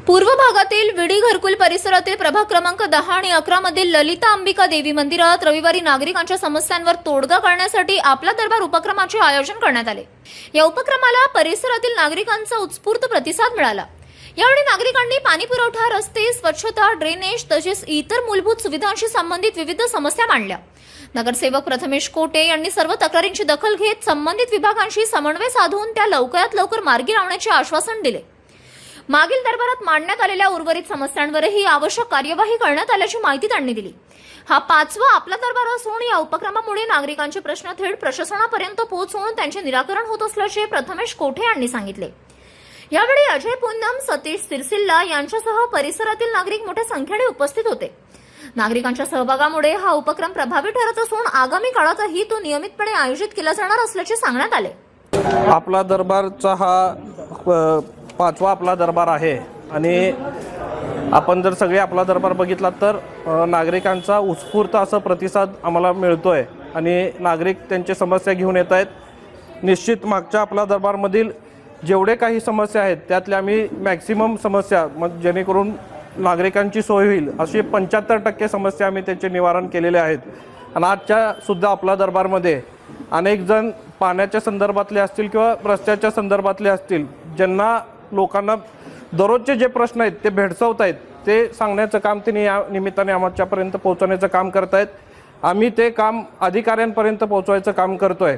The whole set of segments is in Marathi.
पूर्व भागातील विडी घरकुल परिसरातील प्रभाग क्रमांक 10 आणि 11 मधील ललिता अंबिका देवी मंदिरात रविवारी नागरिकांच्या समस्यांवर तोडगा काढण्यासाठी आपला दरबार उपक्रमाचे आयोजन करण्यात आले। या उपक्रमाला परिसरातील नागरिकांचा उत्स्फूर्त प्रतिसाद मिळाला। यावेळी नागरिकांनी पाणी पुरवठा, रस्ते, स्वच्छता, ड्रेनेज तसेच इतर मूलभूत सुविधांशी संबंधित विविध समस्या मांडल्या। नगरसेवक प्रथमेश कोटे यांनी सर्व तक्रारींची दखल घेत संबंधित विभागांशी समन्वय साधून त्या लवकरात लवकर मार्गी लावण्याचे आश्वासन दिले। मागील दरबारात मांडण्यात आलेल्या उर्वरित समस्यांवरही आवश्यक कार्यवाही करण्यात आल्याची माहिती त्यांनी दिली। हा 5वा आपला दरबार असून या उपक्रमामुळे नागरिकांचे प्रश्न थेट प्रशासनापर्यंत पोहोचवून त्यांचे निराकरण होत असल्याचे प्रथमेश कोठे यांनी सांगितले। यावेळी अजय पूनम, सतीश सिरसिल्ला यांच्यासह परिसरातील नागरिक मोठ्या संख्येने उपस्थित होते। नागरिकांच्या सहभागामुळे हा उपक्रम प्रभावी ठरत असून आगामी काळातही तो नियमितपणे आयोजित केला जाणार असल्याचे सांगण्यात आले। आपला दरबारचा हा 5वा आपला दरबार आहे आणि आपण जर सगळे आपला दरबार बघितला तर नागरिकांचा उत्स्फूर्त असा प्रतिसाद आम्हाला मिळतोय आणि नागरिक त्यांच्या समस्या घेऊन येत आहेत। निश्चित मागच्या आपला दरबारमधील जेवढे काही समस्या आहेत त्यातल्या आम्ही मॅक्सिमम समस्या जेणेकरून नागरिकांची सोय होईल अशी 75% समस्या आम्ही त्याचे निवारण केलेले आहेत। आणि आजच्या सुद्धा आपला दरबारमध्ये अनेक जण पाण्याच्या संदर्भातले असतील किंवा रस्त्याच्या संदर्भातले असतील, ज्यांना लोकांना दररोजचे जे प्रश्न आहेत ते भेडसावत आहेत, ते सांगण्याचं काम त्यांनी या निमित्ताने आमच्यापर्यंत पोहोचवण्याचं काम करत आहेत। आम्ही ते काम अधिकाऱ्यांपर्यंत पोहोचवायचं काम करतोय।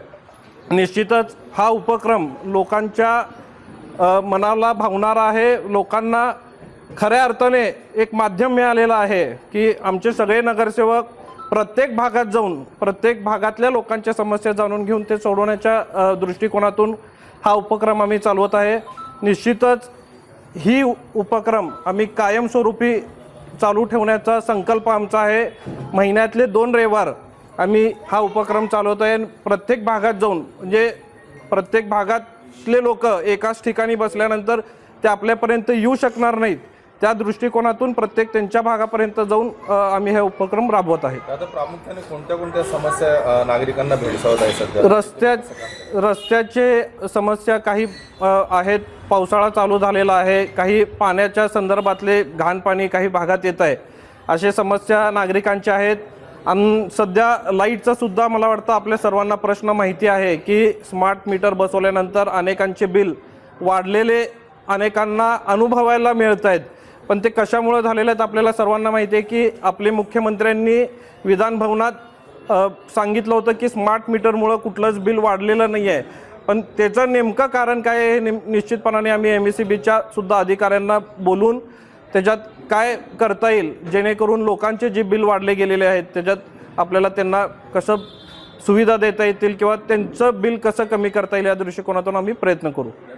निश्चितच हा उपक्रम लोकांच्या मनाला भावणारा आहे। लोकांना खऱ्या अर्थाने एक माध्यम मिळालेलं आहे की आमचे सगळे नगरसेवक प्रत्येक भागात जाऊन प्रत्येक भागातल्या लोकांच्या समस्या जाणून घेऊन ते सोडवण्याच्या दृष्टिकोनातून हा उपक्रम आम्ही चालवत आहे। निश्चितच ही उपक्रम आम्ही कायमस्वरूपी चालू ठेवण्याचा संकल्प आमचा आहे। महिन्यातले 2 रविवार आम्ही हा उपक्रम चालवत आहे। प्रत्येक भागात जाऊन म्हणजे प्रत्येक भागातले लोक एकाच ठिकाणी बसल्यानंतर ते आपल्यापर्यंत येऊ शकणार नाहीत, त्या दृष्टिकोनातून प्रत्येक त्यांच्या भागापर्यंत जाऊन आम्ही हे उपक्रम राबवत आहे। आता प्रामुख्याने कोणत्या समस्या नागरिकांना भेडसावत आहे सध्या? रस्त्याचे समस्या काही आहेत, पावसाळा चालू झालेला आहे, काही पाण्याच्या संदर्भातले घाण पाणी काही भागात येत आहे, अशा समस्या नागरिकांच्या आहेत। आणि सध्या लाईटचा सुद्धा मला वाटतं आपल्या सर्वांना प्रश्न माहिती आहे की स्मार्ट मीटर बसवल्यानंतर अनेकांचे बिल वाढलेले अनेकांना अनुभवायला मिळत आहेत। पण ते कशामुळे झालेले आहेत आपल्याला सर्वांना माहिती आहे की आपले मुख्यमंत्र्यांनी विधान भवनात सांगितलं होतं की स्मार्ट मीटरमुळे कुठलंच बिल वाढलेलं नाही आहे। पण त्याचं नेमकं कारण काय आहे हे निश्चितपणाने आम्ही MECBच्या सुद्धा अधिकाऱ्यांना बोलून त्याच्यात काय करता येईल जेणेकरून लोकांचे जे बिल वाढले गेलेले आहेत त्याच्यात आपल्याला त्यांना कसं सुविधा देता येतील किंवा त्यांचं बिल कसं कमी करता येईल या दृष्टिकोनातून आम्ही प्रयत्न करू।